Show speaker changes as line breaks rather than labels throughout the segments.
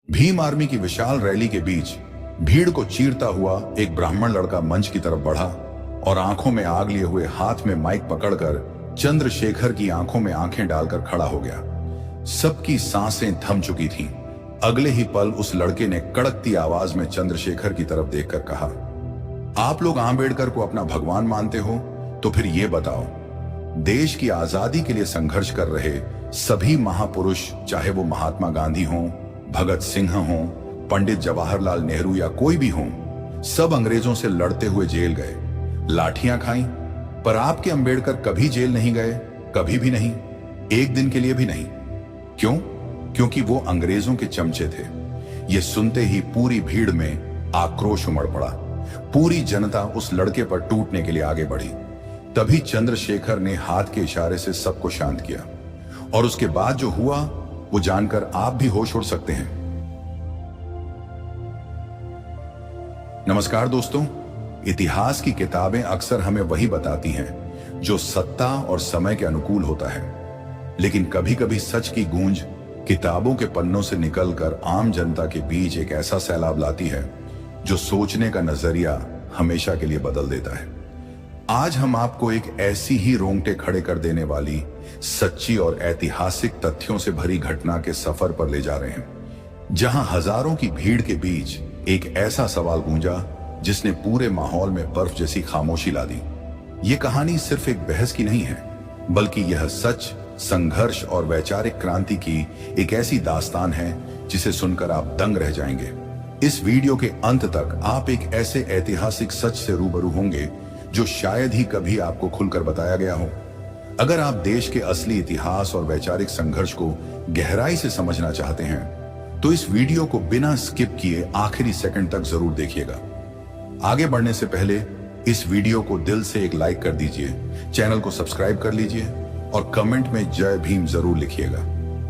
Bhim army की विशाल rally के बीच भीड़ को चीरता हुआ एक ब्राह्मण लड़का मंच की तरफ बढ़ा और आंखों में आग लिए हुए हाथ में माइक पकड़कर चंद्रशेखर की आंखों में आंखें डालकर खड़ा हो गया। सबकी सांसें थम चुकी थीं। अगले ही पल उस लड़के ने कड़कती आवाज में चंद्रशेखर की तरफ देखकर कहा, आप लोग आंबेडकर को अपना भगवान मानते हो तो फिर ये बताओ, देश की आजादी के लिए संघर्ष कर रहे सभी महापुरुष, चाहे वो महात्मा गांधी हों, भगत सिंह हों, पंडित जवाहरलाल नेहरू या कोई भी हों, सब अंग्रेजों से लड़ते हुए जेल गए, लाठियां खाई, पर आपके अंबेडकर कभी जेल नहीं गए, कभी भी नहीं, एक दिन के लिए भी नहीं। क्यों? क्योंकि वो अंग्रेजों के चमचे थे। ये सुनते ही पूरी भीड़ में आक्रोश उमड़ पड़ा। पूरी जनता उस लड़के पर टूटने के लिए आगे बढ़ी। तभी चंद्रशेखर ने हाथ के इशारे से सबको शांत किया और उसके बाद जो हुआ वो जानकर आप भी होश उड़ सकते हैं। नमस्कार दोस्तों, इतिहास की किताबें अक्सर हमें वही बताती हैं जो सत्ता और समय के अनुकूल होता है, लेकिन कभी कभी सच की गूंज किताबों के पन्नों से निकलकर आम जनता के बीच एक ऐसा सैलाब लाती है जो सोचने का नजरिया हमेशा के लिए बदल देता है। आज हम आपको एक ऐसी ही रोंगटे खड़े कर देने वाली सच्ची और ऐतिहासिक तथ्यों से भरी घटना के सफर पर ले जा रहे हैं, जहां हजारों की भीड़ के बीच एक ऐसा सवाल गूंजा जिसने पूरे माहौल में बर्फ जैसी खामोशी ला दी। ये कहानी सिर्फ एक बहस की नहीं है, बल्कि यह सच, संघर्ष और वैचारिक क्रांति की एक ऐसी दास्तान है जिसे सुनकर आप दंग रह जाएंगे। इस वीडियो के अंत तक आप एक ऐसे ऐतिहासिक सच से रूबरू होंगे जो शायद ही कभी आपको खुलकर बताया गया हो। अगर आप देश के असली इतिहास और वैचारिक संघर्ष को गहराई से समझना चाहते हैं तो इस वीडियो को बिना स्किप किए आखिरी सेकंड तक जरूर देखिएगा। आगे बढ़ने से पहले इस वीडियो को दिल से एक लाइक कर दीजिए, चैनल को सब्सक्राइब कर लीजिए और कमेंट में जय भीम जरूर लिखिएगा।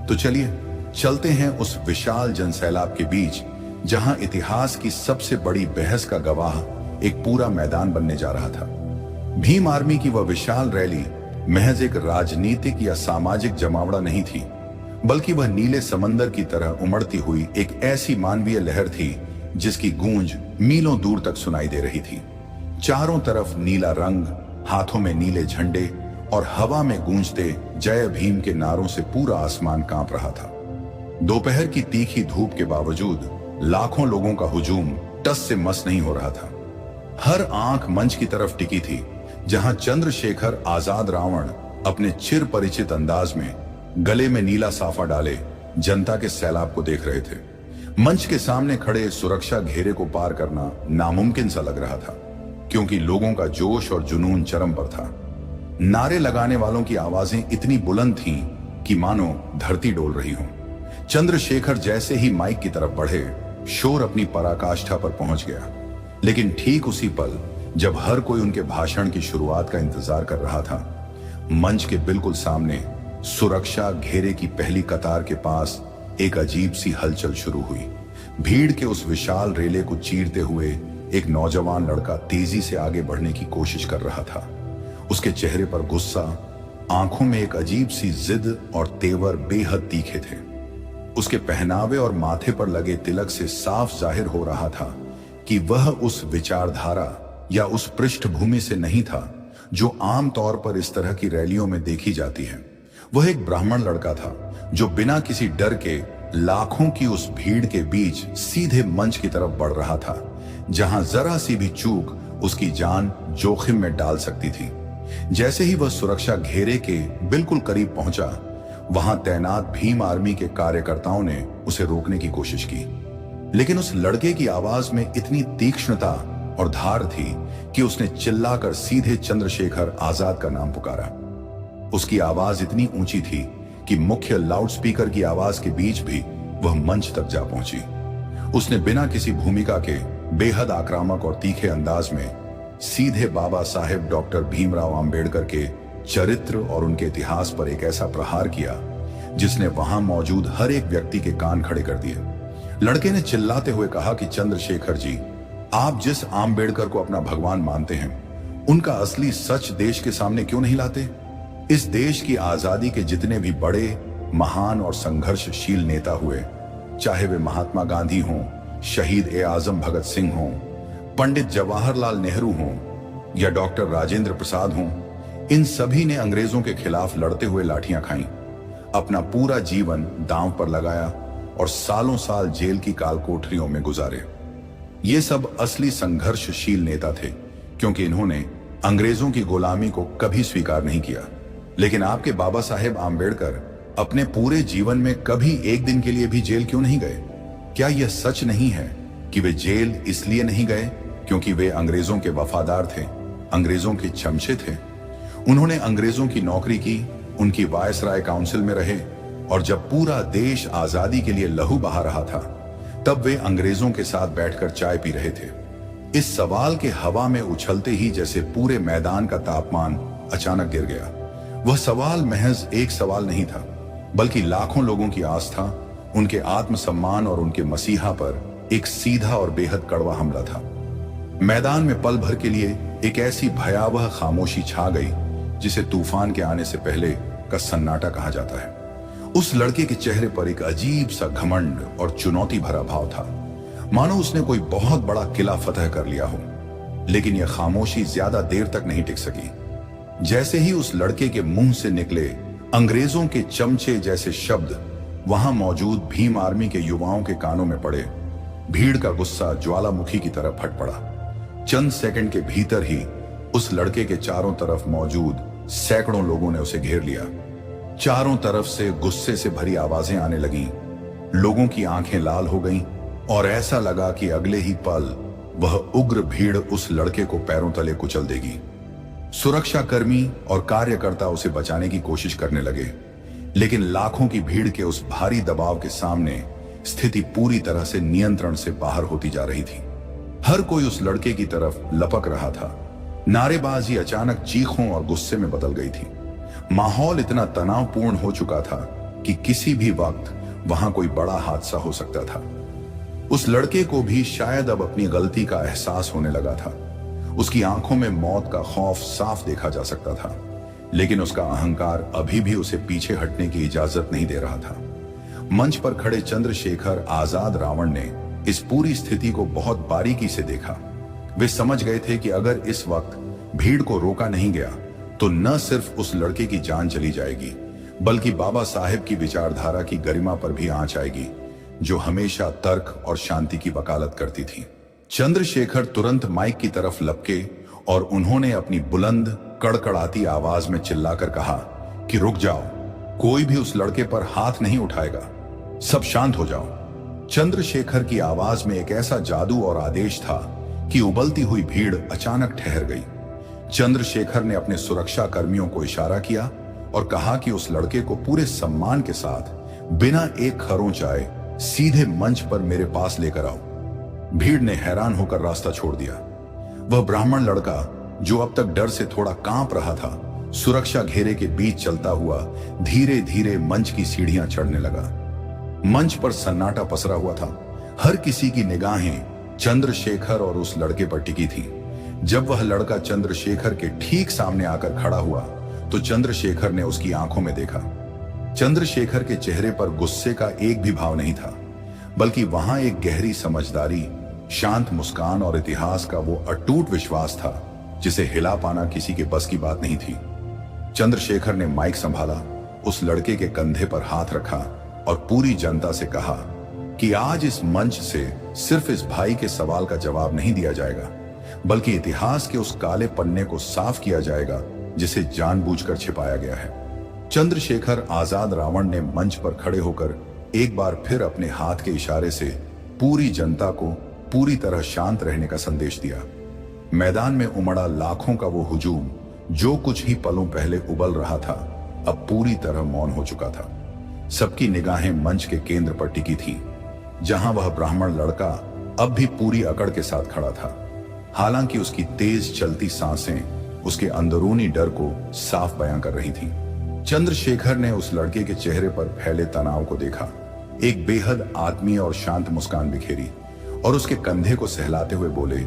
तो चलिए चलते हैं उस विशाल जनसैलाब के बीच जहां इतिहास की सबसे बड़ी बहस का गवाह एक पूरा मैदान बनने जा रहा था। भीम आर्मी की वह विशाल रैली महज एक राजनीतिक या सामाजिक जमावड़ा नहीं थी, बल्कि वह नीले समंदर की तरह उमड़ती हुई एक ऐसी मानवीय लहर थी जिसकी गूंज मीलों दूर तक सुनाई दे रही थी। चारों तरफ नीला रंग, हाथों में नीले झंडे और हवा में गूंजते जय भीम के नारों से पूरा आसमान कांप रहा था। दोपहर की तीखी धूप के बावजूद लाखों लोगों का हुजूम टस से मस नहीं हो रहा था। हर आंख मंच की तरफ टिकी थी जहां चंद्रशेखर आजाद रावण अपने चिर परिचित अंदाज में गले में नीला साफा डाले जनता के सैलाब को देख रहे थे। मंच के सामने खड़े सुरक्षा घेरे को पार करना नामुमकिन सा लग रहा था, क्योंकि लोगों का जोश और जुनून चरम पर था। नारे लगाने वालों की आवाजें इतनी बुलंद थीं कि मानो धरती डोल रही हो। चंद्रशेखर जैसे ही माइक की तरफ बढ़े, शोर अपनी पराकाष्ठा पर पहुंच गया। लेकिन ठीक उसी पल जब हर कोई उनके भाषण की शुरुआत का इंतजार कर रहा था, मंच के बिल्कुल सामने सुरक्षा घेरे की पहली कतार के पास एक अजीब सी हलचल शुरू हुई। भीड़ के उस विशाल रेले को चीरते हुए एक नौजवान लड़का तेजी से आगे बढ़ने की कोशिश कर रहा था। उसके चेहरे पर गुस्सा, आंखों में एक अजीब सी जिद और तेवर बेहद तीखे थे। उसके पहनावे और माथे पर लगे तिलक से साफ जाहिर हो रहा था कि वह उस विचारधारा या उस पृष्ठभूमि से नहीं था जो आम तौर पर इस तरह की रैलियों में देखी जाती है। वह एक ब्राह्मण लड़का था जो बिना किसी डर के लाखों की उस भीड़ के बीच सीधे मंच की तरफ बढ़ रहा था, जहां जरा सी भी चूक उसकी जान जोखिम में डाल सकती थी। जैसे ही वह सुरक्षा घेरे के बिल्कुल करीब पहुंचा, वहां तैनात भीम आर्मी के कार्यकर्ताओं ने उसे रोकने की कोशिश की, लेकिन उस लड़के की आवाज में इतनी तीक्ष्णता और धार थी कि उसने चिल्लाकर सीधे चंद्रशेखर आजाद का नाम पुकारा। उसकी आवाज इतनी ऊंची थी कि मुख्य लाउडस्पीकर की आवाज के बीच भी वह मंच तक जा पहुंची। उसने बिना किसी भूमिका के बेहद आक्रामक और तीखे अंदाज में सीधे बाबा साहेब डॉक्टर भीमराव अंबेडकर के चरित्र और उनके इतिहास पर एक ऐसा प्रहार किया जिसने वहां मौजूद हर एक व्यक्ति के कान खड़े कर दिए। लड़के ने चिल्लाते हुए कहा कि चंद्रशेखर जी, आप जिस आंबेडकर को अपना भगवान मानते हैं, उनका असली सच देश के सामने क्यों नहीं लाते? इस देश की आजादी के जितने भी बड़े, महान और संघर्षशील नेता हुए, चाहे वे महात्मा गांधी हों, शहीद ए आजम भगत सिंह हों, पंडित जवाहरलाल नेहरू हों या डॉक्टर राजेंद्र प्रसाद हों, इन सभी ने अंग्रेजों के खिलाफ लड़ते हुए लाठियां खाईं, अपना पूरा जीवन दांव पर लगाया और सालों साल जेल की काल कोठरियों में गुजारे। ये सब असली संघर्षशील नेता थे, क्योंकि इन्होंने अंग्रेजों की गुलामी को कभी स्वीकार नहीं किया। लेकिन आपके बाबा साहेब आम्बेडकर अपने पूरे जीवन में कभी एक दिन के लिए भी जेल क्यों नहीं गए? क्या यह सच नहीं है कि वे जेल इसलिए नहीं गए क्योंकि वे अंग्रेजों के वफादार थे, अंग्रेजों के चमचे थे? उन्होंने अंग्रेजों की नौकरी की, उनकी वायसराय काउंसिल में रहे, और जब पूरा देश आजादी के लिए लहू बहा रहा था, तब वे अंग्रेजों के साथ बैठकर चाय पी रहे थे। इस सवाल के हवा में उछलते ही जैसे पूरे मैदान का तापमान अचानक गिर गया। वह सवाल महज एक सवाल नहीं था, बल्कि लाखों लोगों की आस्था, उनके आत्मसम्मान और उनके मसीहा पर एक सीधा और बेहद कड़वा हमला था। मैदान में पल भर के लिए एक ऐसी भयावह खामोशी छा गई जिसे तूफान के आने से पहले का सन्नाटा कहा जाता है। उस लड़के के चेहरे पर एक अजीब सा घमंड और चुनौती भरा भाव था, मानो उसने कोई बहुत बड़ा किला फतह कर लिया हो। लेकिन यह खामोशी ज्यादा देर तक नहीं टिक सकी। जैसे ही उस लड़के के मुंह से निकले अंग्रेजों के चमचे जैसे शब्द वहां मौजूद भीम आर्मी के युवाओं के कानों में पड़े, भीड़ का गुस्सा ज्वालामुखी की तरह फट पड़ा। चंद सेकंड के भीतर ही उस लड़के के चारों तरफ मौजूद सैकड़ों लोगों ने उसे घेर लिया। चारों तरफ से गुस्से से भरी आवाजें आने लगीं, लोगों की आंखें लाल हो गईं और ऐसा लगा कि अगले ही पल वह उग्र भीड़ उस लड़के को पैरों तले कुचल देगी। सुरक्षाकर्मी और कार्यकर्ता उसे बचाने की कोशिश करने लगे, लेकिन लाखों की भीड़ के उस भारी दबाव के सामने स्थिति पूरी तरह से नियंत्रण से बाहर होती जा रही थी। हर कोई उस लड़के की तरफ लपक रहा था। नारेबाजी अचानक चीखों और गुस्से में बदल गई थी। माहौल इतना तनावपूर्ण हो चुका था कि किसी भी वक्त वहां कोई बड़ा हादसा हो सकता था। उस लड़के को भी शायद अब अपनी गलती का एहसास होने लगा था। उसकी आंखों में मौत का खौफ साफ देखा जा सकता था, लेकिन उसका अहंकार अभी भी उसे पीछे हटने की इजाजत नहीं दे रहा था। मंच पर खड़े चंद्रशेखर आजाद रावण ने इस पूरी स्थिति को बहुत बारीकी से देखा। वे समझ गए थे कि अगर इस वक्त भीड़ को रोका नहीं गया तो न सिर्फ उस लड़के की जान चली जाएगी, बल्कि बाबा साहेब की विचारधारा की गरिमा पर भी आंच आएगी, जो हमेशा तर्क और शांति की वकालत करती थी। चंद्रशेखर तुरंत माइक की तरफ लपके और उन्होंने अपनी बुलंद कड़कड़ाती आवाज में चिल्लाकर कहा कि रुक जाओ, कोई भी उस लड़के पर हाथ नहीं उठाएगा, सब शांत हो जाओ। चंद्रशेखर की आवाज में एक ऐसा जादू और आदेश था कि उबलती हुई भीड़ अचानक ठहर गई। चंद्रशेखर ने अपने सुरक्षा कर्मियों को इशारा किया और कहा कि उस लड़के को पूरे सम्मान के साथ बिना एक खरोंच आए सीधे मंच पर मेरे पास लेकर आओ। भीड़ ने हैरान होकर रास्ता छोड़ दिया। वह ब्राह्मण लड़का, जो अब तक डर से थोड़ा कांप रहा था, सुरक्षा घेरे के बीच चलता हुआ धीरे धीरे मंच की सीढ़ियां चढ़ने लगा। मंच पर सन्नाटा पसरा हुआ था। हर किसी की निगाहें चंद्रशेखर और उस लड़के पर टिकी थी। जब वह लड़का चंद्रशेखर के ठीक सामने आकर खड़ा हुआ तो चंद्रशेखर ने उसकी आंखों में देखा। चंद्रशेखर के चेहरे पर गुस्से का एक भी भाव नहीं था, बल्कि वहां एक गहरी समझदारी, शांत मुस्कान और इतिहास का वो अटूट विश्वास था जिसे हिला पाना किसी के बस की बात नहीं थी। चंद्रशेखर ने माइक संभाला, उस लड़के के कंधे पर हाथ रखा और पूरी जनता से कहा कि आज इस मंच से सिर्फ इस भाई के सवाल का जवाब नहीं दिया जाएगा, बल्कि इतिहास के उस काले पन्ने को साफ किया जाएगा जिसे जानबूझकर छिपाया गया है। चंद्रशेखर आजाद रावण ने मंच पर खड़े होकर एक बार फिर अपने हाथ के इशारे से पूरी जनता को पूरी तरह शांत रहने का संदेश दिया। मैदान में उमड़ा लाखों का वो हुजूम, जो कुछ ही पलों पहले उबल रहा था, अब पूरी तरह मौन हो चुका था। सबकी निगाहें मंच के केंद्र पर टिकी थी, जहां वह ब्राह्मण लड़का अब भी पूरी अकड़ के साथ खड़ा था। हालांकि उसकी तेज चलती सांसें उसके अंदरूनी डर को साफ बयां कर रही थीं। चंद्रशेखर ने उस लड़के के चेहरे पर फैले तनाव को देखा, एक बेहद आत्मीय और शांत मुस्कान बिखेरी और उसके कंधे को सहलाते हुए बोले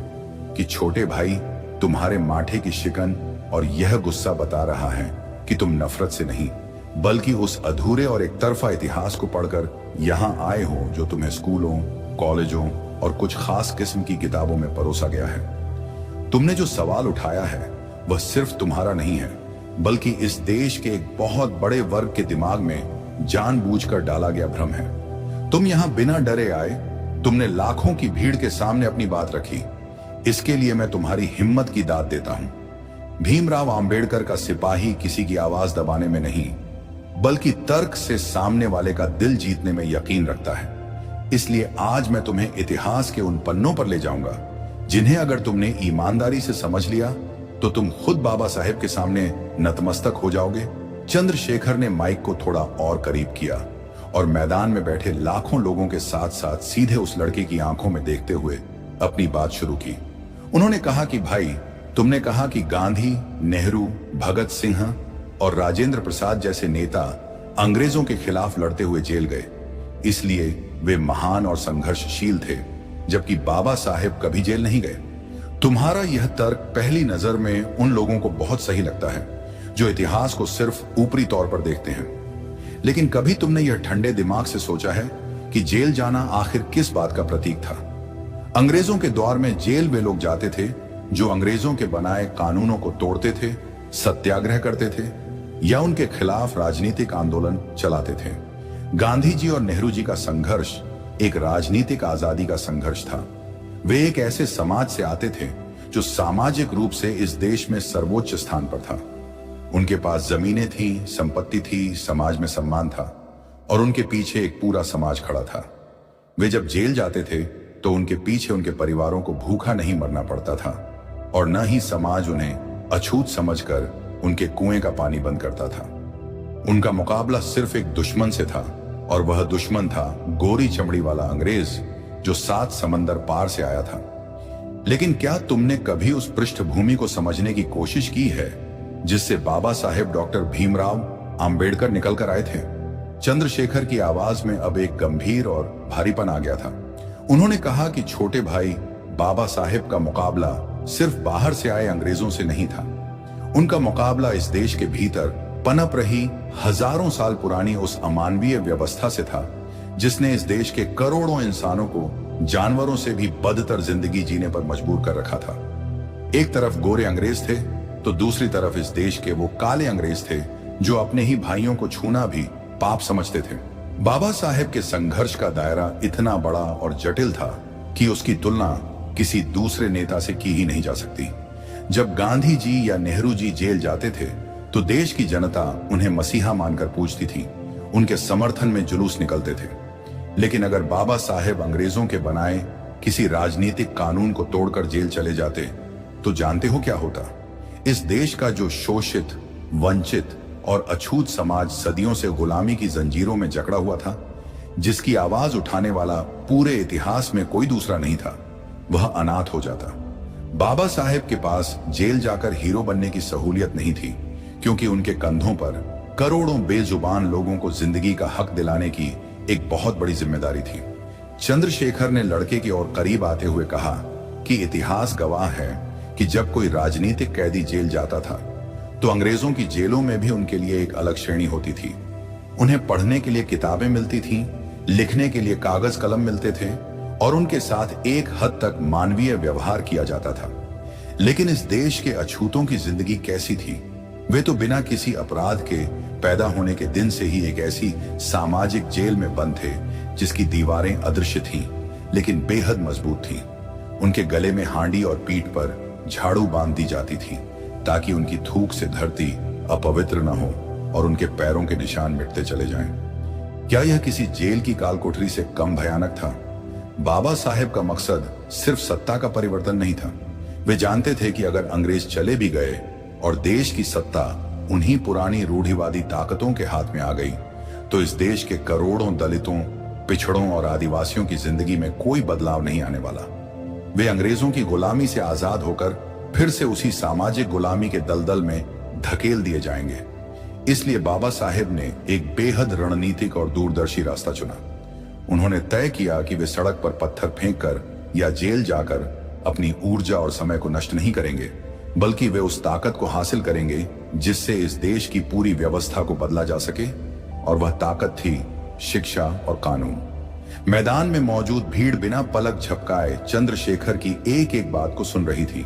कि छोटे भाई, तुम्हारे माथे की शिकन और यह गुस्सा बता रहा है कि तुम नफरत से नहीं बल्कि उस अधूरे और एक तरफा इतिहास को पढ़कर यहां आए हो जो तुम्हें स्कूलों, कॉलेजों और कुछ खास किस्म की किताबों में परोसा गया है। तुमने जो सवाल उठाया है वह सिर्फ तुम्हारा नहीं है, बल्कि इस देश के एक बहुत बड़े वर्ग के दिमाग में जानबूझकर डाला गया भ्रम है। तुम यहां बिना डरे आए, तुमने लाखों की भीड़ के सामने अपनी बात रखी। इसके लिए मैं तुम्हारी हिम्मत की दाद देता हूं। भीमराव अंबेडकर का सिपाही किसी की आवाज दबाने में नहीं, बल्कि तर्क से सामने वाले का दिल जीतने में यकीन रखता है। इसलिए आज मैं तुम्हें इतिहास के उन पन्नों पर ले जाऊंगा जिन्हें अगर तुमने ईमानदारी से समझ लिया तो तुम खुद बाबा साहेब के सामने नतमस्तक हो जाओगे। चंद्रशेखर ने माइक को थोड़ा और करीब किया और मैदान में बैठे लाखों लोगों के साथ साथ सीधे उस लड़के की आंखों में देखते हुए अपनी बात शुरू की। उन्होंने कहा कि भाई, तुमने कहा कि गांधी, नेहरू, भगत सिंह और राजेंद्र प्रसाद जैसे नेता अंग्रेजों के खिलाफ लड़ते हुए जेल गए, इसलिए वे महान और संघर्षशील थे, जबकि बाबा साहेब कभी जेल नहीं गए। तुम्हारा यह तर्क पहली नजर में उन लोगों को बहुत सही लगता है जो इतिहास को सिर्फ ऊपरी तौर पर देखते हैं, लेकिन कभी तुमने यह ठंडे दिमाग से सोचा है कि जेल जाना आखिर किस बात का प्रतीक था? अंग्रेजों के दौर में जेल वे लोग जाते थे जो अंग्रेजों के बनाए कानूनों को तोड़ते थे, सत्याग्रह करते थे या उनके खिलाफ राजनीतिक आंदोलन चलाते थे। गांधी जी और नेहरू जी का संघर्ष एक राजनीतिक आजादी का संघर्ष था। वे एक ऐसे समाज से आते थे जो सामाजिक रूप से इस देश में सर्वोच्च स्थान पर था। उनके पास जमीनें थी, संपत्ति थी, समाज में सम्मान था और उनके पीछे एक पूरा समाज खड़ा था। वे जब जेल जाते थे तो उनके पीछे उनके परिवारों को भूखा नहीं मरना पड़ता था और न ही समाज उन्हें अछूत समझकर उनके कुएं का पानी बंद करता था। उनका मुकाबला सिर्फ एक दुश्मन से था और वह दुश्मन था गोरी चमड़ी वाला अंग्रेज जो 7 समंदर पार से आया था। लेकिन क्या तुमने कभी उस पृष्ठभूमि को समझने की कोशिश की है जिससे बाबा साहेब डॉक्टर भीमराव अंबेडकर निकल कर आए थे? चंद्रशेखर की आवाज में अब एक गंभीर और भारीपन आ गया था। उन्होंने कहा कि छोटे भाई, बाबा साहेब का मुकाबला सिर्फ बाहर से आए अंग्रेजों से नहीं था। उनका मुकाबला इस देश के भीतर पनप रही हजारों साल पुरानी उस अमानवीय व्यवस्था से था जिसने इस देश के करोड़ों इंसानों को जानवरों से भी बदतर जिंदगी जीने पर मजबूर कर रखा था। एक तरफ गोरे अंग्रेज थे तो दूसरी तरफ इस देश के वो काले अंग्रेज थे जो अपने ही भाइयों को छूना भी पाप समझते थे। बाबा साहेब के संघर्ष का दायरा इतना बड़ा और जटिल था कि उसकी तुलना किसी दूसरे नेता से की ही नहीं जा सकती। जब गांधी जी या नेहरू जी जेल जाते थे तो देश की जनता उन्हें मसीहा मानकर पूजती थी, उनके समर्थन में जुलूस निकलते थे। लेकिन अगर बाबा साहेब अंग्रेजों के बनाए किसी राजनीतिक कानून को तोड़कर जेल चले जाते तो जानते हो क्या होता? इस देश का जो शोषित, वंचित और अछूत समाज सदियों से गुलामी की जंजीरों में जकड़ा हुआ था, जिसकी आवाज उठाने वाला पूरे इतिहास में कोई दूसरा नहीं था, वह अनाथ हो जाता। बाबा साहेब के पास जेल जाकर हीरो बनने की सहूलियत नहीं थी, क्योंकि उनके कंधों पर करोड़ों बेजुबान लोगों को जिंदगी का हक दिलाने की एक बहुत बड़ी जिम्मेदारी थी। चंद्रशेखर ने लड़के की ओर करीब आते हुए कहा कि इतिहास गवाह है कि जब कोई राजनीतिक कैदी जेल जाता था तो अंग्रेजों की जेलों में भी उनके लिए एक अलग श्रेणी होती थी। उन्हें पढ़ने के लिए किताबें मिलती थीं, लिखने के लिए कागज कलम मिलते थे और उनके साथ एक हद तक मानवीय व्यवहार किया जाता था। लेकिन इस देश के अछूतों की जिंदगी कैसी थी? वे तो बिना किसी अपराध के पैदा होने के दिन से ही एक ऐसी सामाजिक जेल में बंद थे जिसकी दीवारें अदृश्य थीं, लेकिन बेहद मजबूत थीं। उनके गले में हांडी और पीठ पर झाड़ू बांध दी जाती थी ताकि उनकी थूक से धरती अपवित्र न हो और उनके पैरों के निशान मिटते चले जाएं। क्या यह किसी जेल की काल कोठरी से कम भयानक था? बाबा साहेब का मकसद सिर्फ सत्ता का परिवर्तन नहीं था। वे जानते थे कि अगर अंग्रेज चले भी गए और देश की सत्ता उन्हीं पुरानी रूढ़िवादी ताकतों के हाथ में आ गई तो इस देश के करोड़ों दलितों, पिछड़ों और आदिवासियों की जिंदगी में कोई बदलाव नहीं आने वाला। वे अंग्रेजों की गुलामी से आजाद होकर फिर से उसी सामाजिक गुलामी के दलदल में धकेल दिए जाएंगे। इसलिए बाबा साहेब ने एक बेहद रणनीतिक और दूरदर्शी रास्ता चुना। उन्होंने तय किया कि वे सड़क पर पत्थर फेंककर या जेल जाकर अपनी ऊर्जा और समय को नष्ट नहीं करेंगे, बल्कि वे उस ताकत को हासिल करेंगे जिससे इस देश की पूरी व्यवस्था को बदला जा सके, और वह ताकत थी शिक्षा और कानून। मैदान में मौजूद भीड़ बिना पलक झपकाए चंद्रशेखर की एक एक बात को सुन रही थी।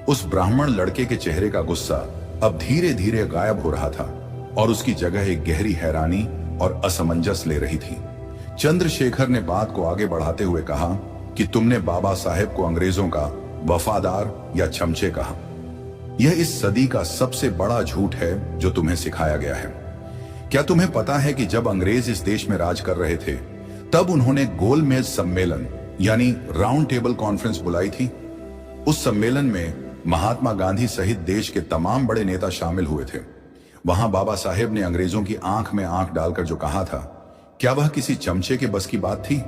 उस ब्राह्मण लड़के के चेहरे का गुस्सा अब धीरे धीरे गायब हो रहा था और उसकी जगह एक गहरी हैरानी और असमंजस ले रही थी। चंद्रशेखर ने बात को आगे बढ़ाते हुए कहा कि तुमने बाबा साहेब को अंग्रेजों का वफादार या चमचे कहा। यह इस सदी का सबसे बड़ा झूठ है जो तुम्हें सिखाया गया है। क्या तुम्हें पता है कि जब अंग्रेज इस देश में राज कर रहे थे तब उन्होंने गोलमेज सम्मेलन यानी राउंड टेबल कॉन्फ्रेंस बुलाई थी। उस सम्मेलन में महात्मा गांधी सहित देश के तमाम बड़े नेता शामिल हुए थे। वहां बाबा साहेब ने अंग्रेजों की आंख में आंख डालकर जो कहा था, क्या वह किसी चमचे के बस की बात थी?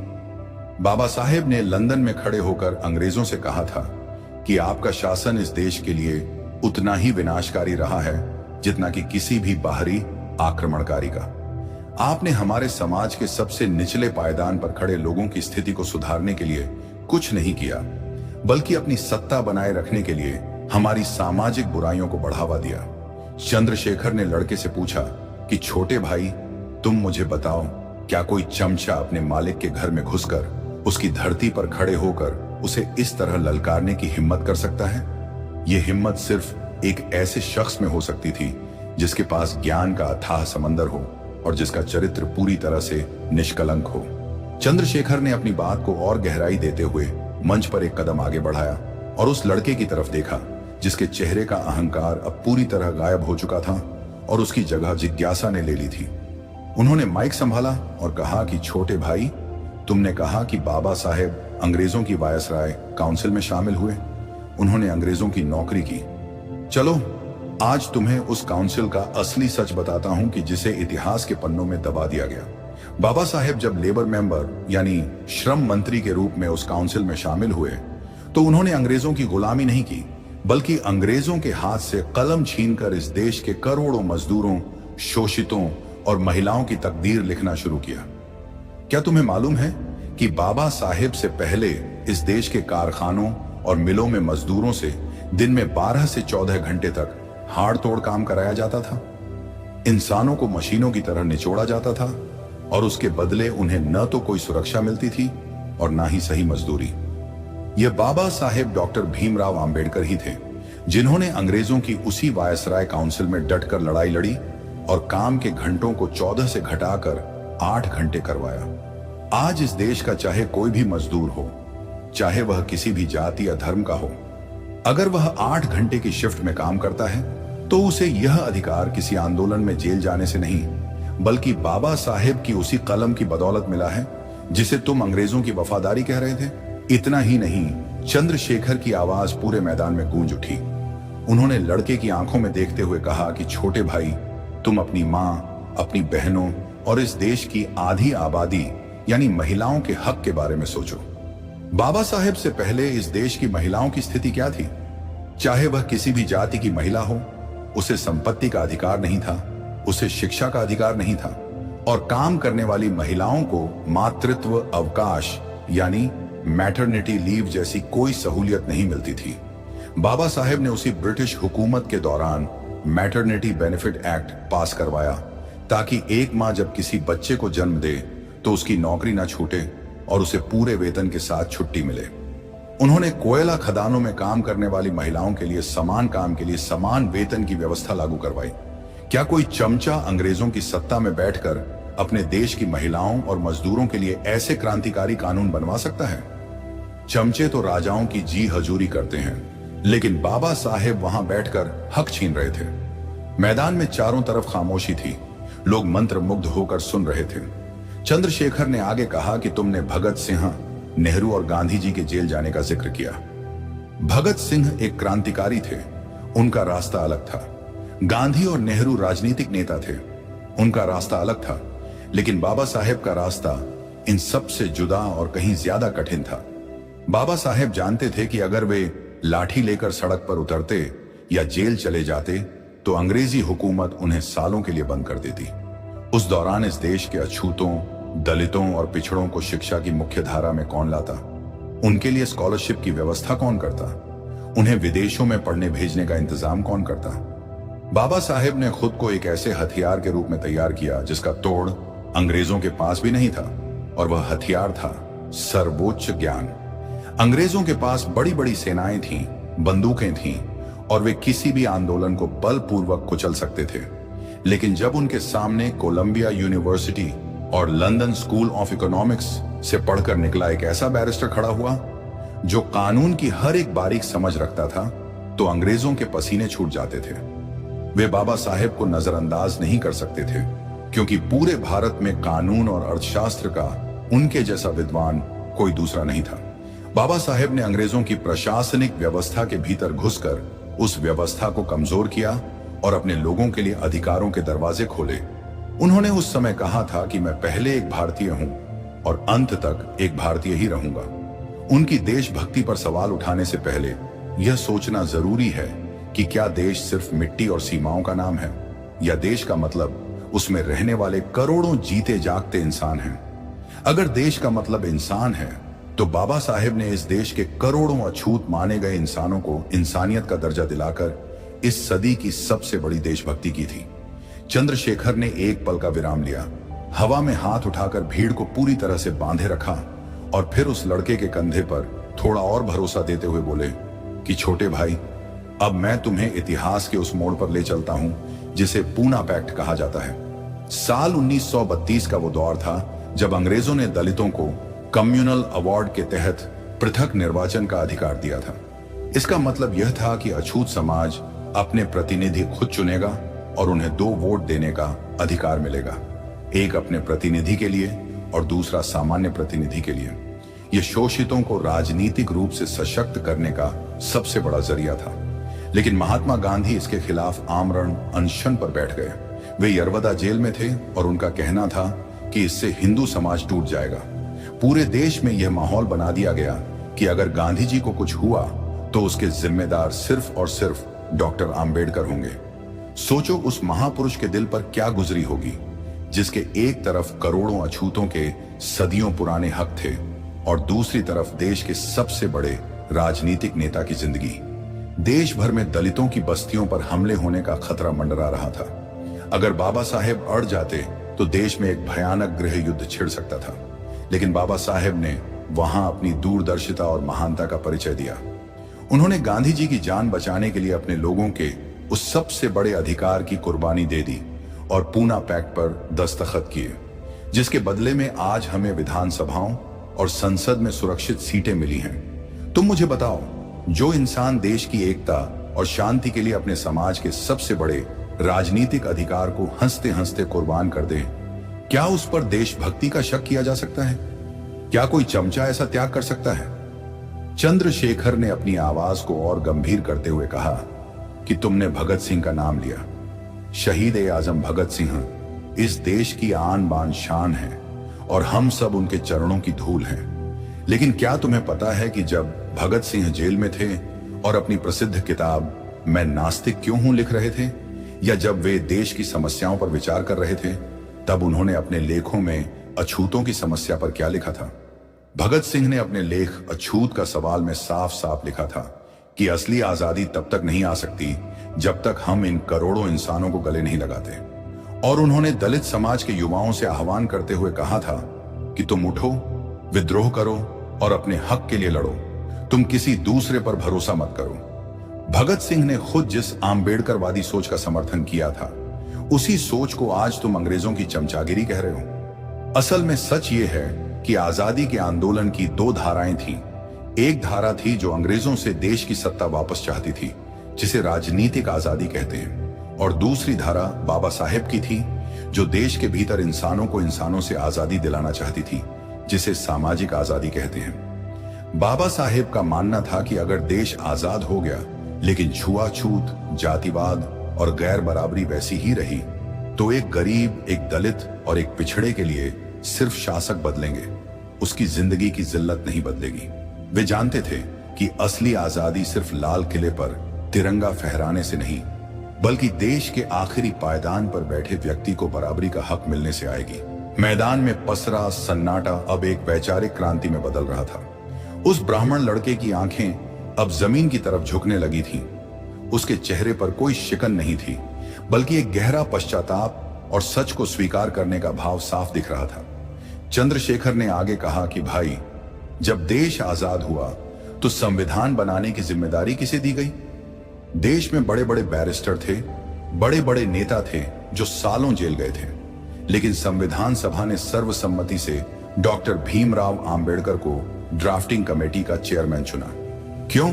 बाबा साहेब ने लंदन में खड़े होकर अंग्रेजों से कहा था कि आपका शासन इस देश के लिए उतना ही विनाशकारी रहा है जितना कि किसी भी बाहरी आक्रमणकारी का। आपने हमारे समाज के सबसे निचले पायदान पर खड़े लोगों की स्थिति को सुधारने के लिए कुछ नहीं किया, बल्कि अपनी सत्ता बनाए रखने के लिए हमारी सामाजिक बुराइयों को बढ़ावा दिया। चंद्रशेखर ने लड़के से पूछा कि छोटे भाई, तुम मुझे बताओ, क्या कोई चमचा अपने मालिक के घर में घुसकर उसकी धरती पर खड़े होकर उसे इस तरह ललकारने की हिम्मत कर सकता है? यह हिम्मत सिर्फ एक ऐसे शख्स में हो सकती थी जिसके पास ज्ञान का अथाह समंदर हो और जिसका चरित्र पूरी तरह से निष्कलंक हो। चंद्रशेखर ने अपनी बात को और गहराई देते हुए मंच पर एक कदम आगे बढ़ाया और उस लड़के की तरफ देखा जिसके चेहरे का अहंकार अब पूरी तरह गायब हो चुका था और उसकी जगह जिज्ञासा ने ले ली थी। उन्होंने माइक संभाला और कहा कि छोटे भाई, तुमने कहा कि बाबा साहेब अंग्रेजों की वायसराय काउंसिल में शामिल हुए, उन्होंने अंग्रेजों की नौकरी की। चलो आज तुम्हें उस काउंसिल का असली सच बताता हूं कि जिसे इतिहास के पन्नों में दबा दिया गया। बाबा साहेब जब लेबर मेंबर यानी श्रम मंत्री के रूप में उस काउंसिल में शामिल हुए तो उन्होंने अंग्रेजों की गुलामी नहीं की, बल्कि अंग्रेजों के हाथ से कलम छीनकर इस देश के करोड़ों मजदूरों, शोषितों और महिलाओं की तकदीर लिखना शुरू किया। क्या तुम्हें मालूम है कि बाबा साहेब से पहले इस देश के कारखानों और मिलों में मजदूरों से दिन में 12 से 14 घंटे तक हाड़ तोड़ काम कराया जाता था। इंसानों को मशीनों की तरह निचोड़ा जाता था और उसके बदले उन्हें न तो कोई सुरक्षा मिलती थी और ना ही सही मजदूरी। यह बाबा साहेब डॉक्टर भीमराव अंबेडकर ही थे जिन्होंने अंग्रेजों की उसी वायसराय काउंसिल में डटकर लड़ाई लड़ी और काम के घंटों को 14 से घटाकर 8 घंटे करवाया। आज इस देश का चाहे कोई भी मजदूर हो, चाहे वह किसी भी जाति या धर्म का हो, अगर वह 8 घंटे की शिफ्ट में काम करता है तो उसे यह अधिकार किसी आंदोलन में जेल जाने से नहीं, बल्कि बाबा साहेब की उसी कलम की बदौलत मिला है जिसे तुम अंग्रेजों की वफादारी कह रहे थे। इतना ही नहीं, चंद्रशेखर की आवाज पूरे मैदान में गूंज उठी। उन्होंने लड़के की आंखों में देखते हुए कहा कि छोटे भाई, तुम अपनी माँ, अपनी बहनों और इस देश की आधी आबादी यानी महिलाओं के हक के बारे में सोचो। बाबा साहेब से पहले इस देश की महिलाओं की स्थिति क्या थी? चाहे वह किसी भी जाति की महिला हो, उसे संपत्ति का अधिकार नहीं था, उसे शिक्षा का अधिकार नहीं था और काम करने वाली महिलाओं को मातृत्व अवकाश यानी मैटरनिटी लीव जैसी कोई सहूलियत नहीं मिलती थी। बाबा साहेब ने उसी ब्रिटिश हुकूमत के दौरान मैटरनिटी बेनिफिट एक्ट पास करवाया ताकि एक माँ जब किसी बच्चे को जन्म दे तो उसकी नौकरी ना छूटे और उसे पूरे वेतन के साथ छुट्टी मिले। उन्होंने कोयला खदानों में काम करने वाली महिलाओं के लिए समान काम के लिए समान वेतन की व्यवस्था लागू करवाई। क्या कोई चमचा अंग्रेजों की सत्ता में बैठकर अपने देश की महिलाओं और मजदूरों के लिए ऐसे क्रांतिकारी कानून बनवा सकता है? चमचे तो राजाओं की जी हजूरी करते हैं, लेकिन बाबा साहेब वहां बैठकर हक छीन रहे थे। मैदान में चारों तरफ खामोशी थी, लोग मंत्रमुग्ध होकर सुन रहे थे। चंद्रशेखर ने आगे कहा कि तुमने भगत सिंह, नेहरू और गांधी जी के जेल जाने का जिक्र किया। भगत सिंह एक क्रांतिकारी थे, उनका रास्ता अलग था। गांधी और नेहरू राजनीतिक नेता थे, उनका रास्ता अलग था। लेकिन बाबा साहेब का रास्ता इन सब से जुदा और कहीं ज्यादा कठिन था। बाबा साहेब जानते थे कि अगर वे लाठी लेकर सड़क पर उतरते या जेल चले जाते तो अंग्रेजी हुकूमत उन्हें सालों के लिए बंद कर देती। उस दौरान इस देश के अछूतों, दलितों और पिछड़ों को शिक्षा की मुख्य धारा में कौन लाता? उनके लिए स्कॉलरशिप की व्यवस्था कौन करता? उन्हें विदेशों में पढ़ने भेजने का इंतजाम कौन करता? बाबा साहेब ने खुद को एक ऐसे हथियार के रूप में तैयार किया जिसका तोड़ अंग्रेजों के पास भी नहीं था, और वह हथियार था सर्वोच्च ज्ञान। अंग्रेजों के पास बड़ी बड़ी सेनाएं थीं, बंदूकें थीं, और वे किसी भी आंदोलन को बलपूर्वक कुचल सकते थे। लेकिन जब उनके सामने कोलंबिया यूनिवर्सिटी और लंदन स्कूल ऑफ इकोनॉमिक्स से पढ़कर निकला एक ऐसा बैरिस्टर खड़ा हुआ जो कानून की हर एक बारीक समझ रखता था, तो अंग्रेजों के पसीने छूट जाते थे। वे बाबा साहेब को नजरअंदाज नहीं कर सकते थे, क्योंकि पूरे भारत में कानून और अर्थशास्त्र का उनके जैसा विद्वान कोई दूसरा नहीं था। बाबा साहेब ने अंग्रेजों की प्रशासनिक व्यवस्था के भीतर घुसकर उस व्यवस्था को कमजोर किया और अपने लोगों के लिए अधिकारों के दरवाजे खोले। उन्होंने उस समय कहा था कि मैं पहले एक भारतीय हूं और अंत तक एक भारतीय ही रहूंगा। उनकी देशभक्ति पर सवाल उठाने से पहले यह सोचना जरूरी है कि क्या देश सिर्फ मिट्टी और सीमाओं का नाम है, या देश का मतलब उसमें रहने वाले करोड़ों जीते जागते इंसान हैं। अगर देश का मतलब इंसान है, तो बाबा साहेब ने इस देश के करोड़ों अछूत माने गए इंसानों को इंसानियत का दर्जा दिलाकर इस सदी की सबसे बड़ी देशभक्ति की थी। चंद्रशेखर ने एक पल का विराम लिया, हवा में हाथ उठाकर भीड़ को पूरी तरह से बांधे रखा और फिर उस लड़के के कंधे पर थोड़ा और भरोसा देते हुए बोले कि छोटे भाई, अब मैं तुम्हें इतिहास के उस मोड़ पर ले चलता हूं जिसे पूना पैक्ट कहा जाता है। साल 1932 का वो दौर था जब अंग्रेजों ने दलितों को कम्युनल अवार्ड के तहत पृथक निर्वाचन का अधिकार दिया था। इसका मतलब यह था कि अछूत समाज अपने प्रतिनिधि खुद चुनेगा और उन्हें 2 वोट देने का अधिकार मिलेगा, एक अपने प्रतिनिधि के लिए और दूसरा सामान्य प्रतिनिधि के लिए। यह शोषितों को राजनीतिक रूप से सशक्त करने का सबसे बड़ा जरिया था। लेकिन महात्मा गांधी इसके खिलाफ आमरण अनशन पर बैठ गए। वे यरवदा जेल में थे और उनका कहना था कि इससे हिंदू समाज टूट जाएगा। पूरे देश में यह माहौल बना दिया गया कि अगर गांधी जी को कुछ हुआ तो उसके जिम्मेदार सिर्फ और सिर्फ डॉक्टर आंबेडकर होंगे। सोचो उस महापुरुष के दिल पर क्या गुजरी होगी, जिसके एक तरफ करोड़ों अछूतों के सदियों पुराने हक थे और दूसरी तरफ देश के सबसे बड़े राजनीतिक नेता की जिंदगी। देश भर में दलितों की बस्तियों पर हमले होने का खतरा मंडरा रहा था। अगर बाबा साहेब अड़ जाते तो देश में एक भयानक गृह युद्ध छिड़ सकता था। लेकिन बाबा साहेब ने वहां अपनी दूरदर्शिता और महानता का परिचय दिया। उन्होंने गांधी जी की जान बचाने के लिए अपने लोगों के उस सबसे बड़े अधिकार की कुर्बानी दे दी और पूना पैक्ट पर दस्तखत किए, जिसके बदले में आज हमें विधानसभाओं और संसद में सुरक्षित सीटें मिली हैं। तुम मुझे बताओ, जो इंसान देश की एकता और शांति के लिए अपने समाज के सबसे बड़े राजनीतिक अधिकार को हंसते हंसते कुर्बान कर दे, क्या उस पर देशभक्ति का शक किया जा सकता है? क्या कोई चमचा ऐसा त्याग कर सकता है? चंद्रशेखर ने अपनी आवाज को और गंभीर करते हुए कहा कि तुमने भगत सिंह का नाम लिया। शहीद-ए-आजम भगत सिंह इस देश की आन बान शान है और हम सब उनके चरणों की धूल हैं। लेकिन क्या तुम्हें पता है कि जब भगत सिंह जेल में थे और अपनी प्रसिद्ध किताब मैं नास्तिक क्यों हूं लिख रहे थे, या जब वे देश की समस्याओं पर विचार कर रहे थे, तब उन्होंने अपने लेखों में अछूतों की समस्या पर क्या लिखा था? भगत सिंह ने अपने लेख अछूत का सवाल में साफ साफ लिखा था कि असली आजादी तब तक नहीं आ सकती जब तक हम इन करोड़ों इंसानों को गले नहीं लगाते। और उन्होंने दलित समाज के युवाओं से आह्वान करते हुए कहा था कि तुम उठो, विद्रोह करो और अपने हक के लिए लड़ो। तुम किसी दूसरे पर भरोसा मत करो। भगत सिंह ने खुद जिस आंबेडकरवादी सोच का समर्थन किया था, उसी सोच को आज तुम अंग्रेजों की चमचागिरी कह रहे हो। असल में सच ये है कि आजादी के आंदोलन की 2 धाराएं थीं। एक धारा थी जो अंग्रेजों से देश की सत्ता वापस चाहती थी, जिसे राजनीतिक आजादी कहते हैं, और दूसरी धारा बाबा साहेब की थी, जो देश के भीतर इंसानों को इंसानों से आजादी दिलाना चाहती थी, जिसे सामाजिक आजादी कहते हैं। बाबा साहेब का मानना था कि अगर देश आजाद हो गया लेकिन छुआछूत, जातिवाद और गैर बराबरी वैसी ही रही, तो एक गरीब, एक दलित और एक पिछड़े के लिए सिर्फ शासक बदलेंगे, उसकी जिंदगी की जिल्लत नहीं बदलेगी। वे जानते थे कि असली आजादी सिर्फ लाल किले पर तिरंगा फहराने से नहीं, बल्कि देश के आखिरी पायदान पर बैठे व्यक्ति को बराबरी का हक मिलने से आएगी। मैदान में पसरा सन्नाटा अब एक वैचारिक क्रांति में बदल रहा था। उस ब्राह्मण लड़के की आंखें अब जमीन की तरफ झुकने लगी थीं। उसके चेहरे पर कोई शिकन नहीं थी, बल्कि एक गहरा पश्चाताप और सच को स्वीकार करने का भाव साफ दिख रहा था। चंद्रशेखर ने आगे कहा कि भाई, जब देश आजाद हुआ तो संविधान बनाने की जिम्मेदारी किसे दी गई? देश में बड़े बड़े बैरिस्टर थे, बड़े बड़े नेता थे जो सालों जेल गए थे, लेकिन संविधान सभा ने सर्वसम्मति से डॉक्टर भीमराव आंबेडकर को ड्राफ्टिंग कमेटी का चेयरमैन चुना। क्यों?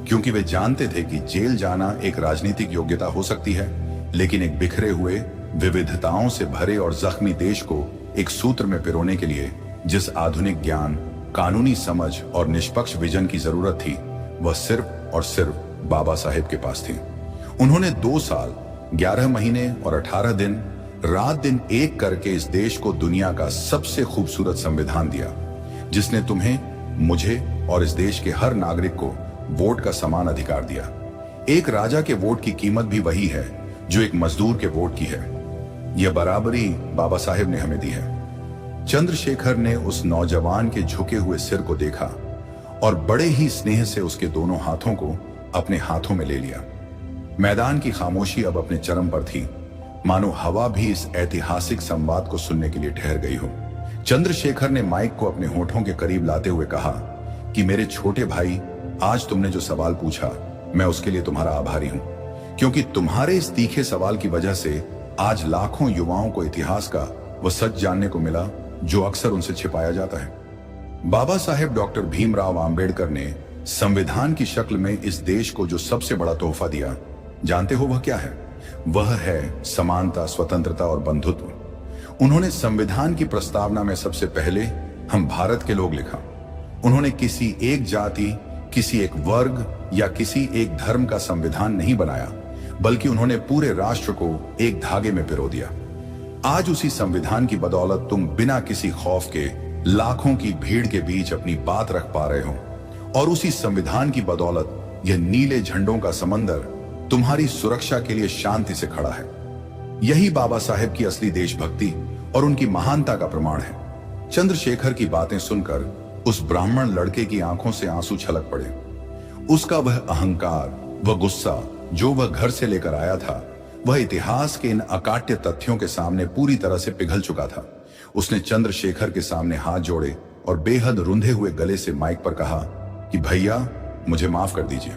क्योंकि वे जानते थे कि जेल जाना एक राजनीतिक योग्यता हो सकती है, लेकिन एक बिखरे हुए, विविधताओं से भरे और जख्मी देश को एक सूत्र में पिरोने के लिए जिस आधुनिक ज्ञान, कानूनी समझ और निष्पक्ष विजन की जरूरत थी, वह सिर्फ और सिर्फ बाबा साहेब के पास थी। उन्होंने 2 साल, 11 महीने और 18 दिन, रात दिन एक करके इस देश को दुनिया का सबसे खूबसूरत संविधान दिया, जिसने तुम्हें, मुझे और इस देश के हर नागरिक को वोट का समान अधिकार दिया। एक राजा के वोट की कीमत भी वही है जो एक मजदूर के वोट की है। यह बराबरी बाबा साहेब ने हमें दी है। चंद्रशेखर ने उस नौजवान के झुके हुए सिर को देखा और बड़े ही स्नेह से उसके दोनों हाथों को अपने हाथों में ले लिया। मैदान की खामोशी अब अपने चरम पर थी, मानो हवा भी इस ऐतिहासिक संवाद को सुनने के लिए ठहर गई हो। चंद्रशेखर ने माइक को अपने होठों के करीब लाते हुए कहा कि मेरे छोटे भाई, आज तुमने जो सवाल पूछा, मैं उसके लिए तुम्हारा आभारी हूं, क्योंकि तुम्हारे इस तीखे सवाल की वजह से आज लाखों युवाओं को इतिहास का वह सच जानने को मिला जो अक्सर उनसे छिपाया जाता है। बाबा साहेब डॉक्टर भीमराव आंबेडकर ने संविधान की शक्ल में इस देश को जो सबसे बड़ा तोहफा दिया, जानते हो वह क्या है? वह है समानता, स्वतंत्रता और बंधुत्व। उन्होंने संविधान की प्रस्तावना में सबसे पहले हम भारत के लोग लिखा। उन्होंने किसी एक जाति, किसी एक वर्ग या किसी एक धर्म का संविधान नहीं बनाया, बल्कि उन्होंने पूरे राष्ट्र को एक धागे में पिरो दिया। आज उसी संविधान की बदौलत तुम बिना किसी खौफ के लाखों की भीड़ के बीच अपनी बात रख पा रहे हो, और उसी संविधान की बदौलत यह नीले झंडों का समंदर तुम्हारी सुरक्षा के लिए शांति से खड़ा है। यही बाबा साहेब की असली देशभक्ति और उनकी महानता का प्रमाण है। चंद्रशेखर की बातें सुनकर उस ब्राह्मण लड़के की आंखों से आंसू छलक पड़े। उसका वह अहंकार, वह गुस्सा जो वह घर से लेकर आया था, वह इतिहास के इन अकाट्य तथ्यों के सामने पूरी तरह से पिघल चुका था। उसने चंद्रशेखर के सामने हाथ जोड़े और बेहद रुंधे हुए गले से माइक पर कहा कि भैया, मुझे माफ कर दीजिए।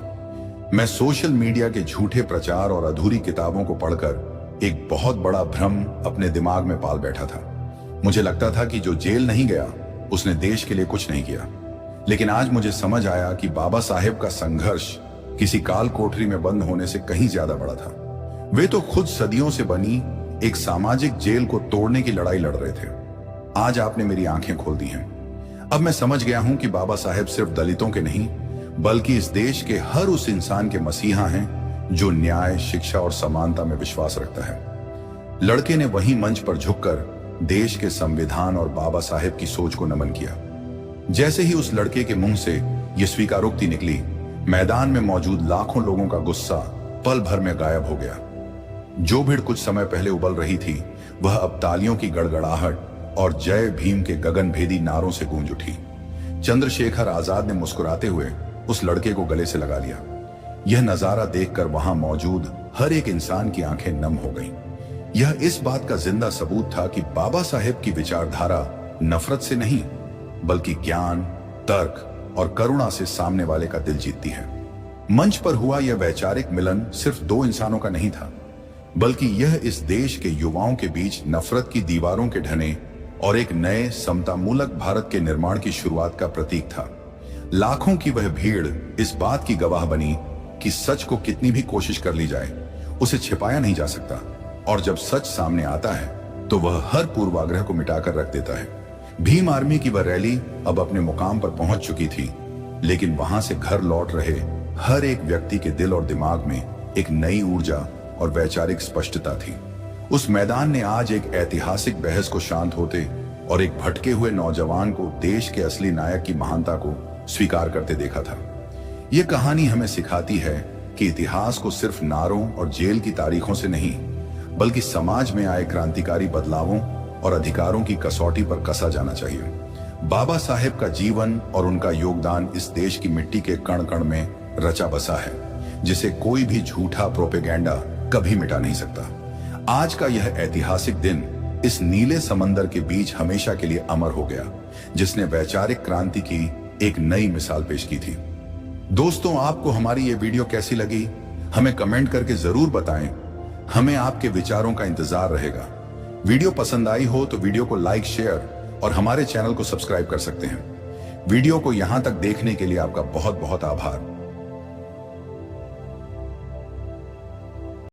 मैं सोशल मीडिया के झूठे प्रचार और अधूरी किताबों को पढ़कर एक बहुत बड़ा भ्रम अपने दिमाग में पाल बैठा था। मुझे लगता था कि जो जेल नहीं गया उसने देश के लिए कुछ नहीं किया, लेकिन आज मुझे समझ आया कि बाबा साहेब का संघर्ष किसी काल कोठरी में बंद होने से कहीं ज्यादा बड़ा था। वे तो खुद सदियों से बनी एक सामाजिक जेल को तोड़ने की लड़ाई लड़ रहे थे। आज आपने मेरी आंखें खोल दी हैं। अब मैं समझ गया हूं कि बाबा साहेब सिर्फ दलितों के नहीं, बल्कि इस देश के हर उस इंसान के मसीहा हैं जो न्याय, शिक्षा और समानता में विश्वास रखता है। लड़के ने वहीं मंच पर झुककर देश के संविधान और बाबा साहेब की सोच को नमन किया। जैसे ही उस लड़के के मुंह से यह स्वीकारोक्ति निकली, मैदान में मौजूद लाखों लोगों का गुस्सा पल भर में गायब हो गया। जो भीड़ कुछ समय पहले उबल रही थी, वह अब तालियों की गड़गड़ाहट और जय भीम के गगनभेदी नारों से गूंज उठी। चंद्रशेखर आजाद ने मुस्कुराते हुए उस लड़के को गले से लगा लिया। यह नजारा देखकर वहां मौजूद हर एक इंसान की आंखें नम हो गईं। यह इस बात का जिंदा सबूत था कि बाबा साहेब की विचारधारा नफरत से नहीं, बल्कि ज्ञान, तर्क और करुणा से सामने वाले का दिल जीतती है। मंच पर हुआ यह वैचारिक मिलन सिर्फ 2 इंसानों का नहीं था, बल्कि यह इस देश के युवाओं के बीच नफरत की दीवारों के ढने और एक नए समतामूलक भारत के निर्माण की शुरुआत का प्रतीक था। लाखों की वह भीड़ इस बात की गवाह बनी कि सच को कितनी भी कोशिश कर ली जाए, उसे छिपाया नहीं जा सकता, और जब सच सामने आता है तो वह हर पूर्वाग्रह को मिटाकर रख देता है। भीम आर्मी की वह रैली अब अपने मुकाम पर पहुंच चुकी थी, लेकिन वहां से घर लौट रहे हर एक व्यक्ति के दिल और दिमाग में एक नई ऊर्जा और वैचारिक स्पष्टता थी। उस मैदान ने आज एक ऐतिहासिक बहस को शांत होते और एक भटके हुए नौजवान को देश के असली नायक की महानता को स्वीकार करते देखा था। यह कहानी हमें सिखाती है कि इतिहास को सिर्फ नारों और जेल की तारीखों से नहीं, बल्कि समाज में आए क्रांतिकारी बदलावों और अधिकारों की कसौटी पर कसा जाना चाहिए। बाबा साहेब का जीवन और उनका योगदान इस देश की मिट्टी के कण कण में रचा बसा है, जिसे कोई भी झूठा प्रोपेगेंडा कभी मिटा नहीं सकता। आज का यह ऐतिहासिक दिन इस नीले समंदर के बीच हमेशा के लिए अमर हो गया, जिसने वैचारिक क्रांति की एक नई मिसाल पेश की थी। दोस्तों, आपको हमारी ये वीडियो कैसी लगी हमें कमेंट करके जरूर बताएं। हमें आपके विचारों का इंतजार रहेगा। वीडियो पसंद आई हो तो वीडियो को लाइक, शेयर और हमारे चैनल को सब्सक्राइब कर सकते हैं। वीडियो को यहां तक देखने के लिए आपका बहुत बहुत आभार।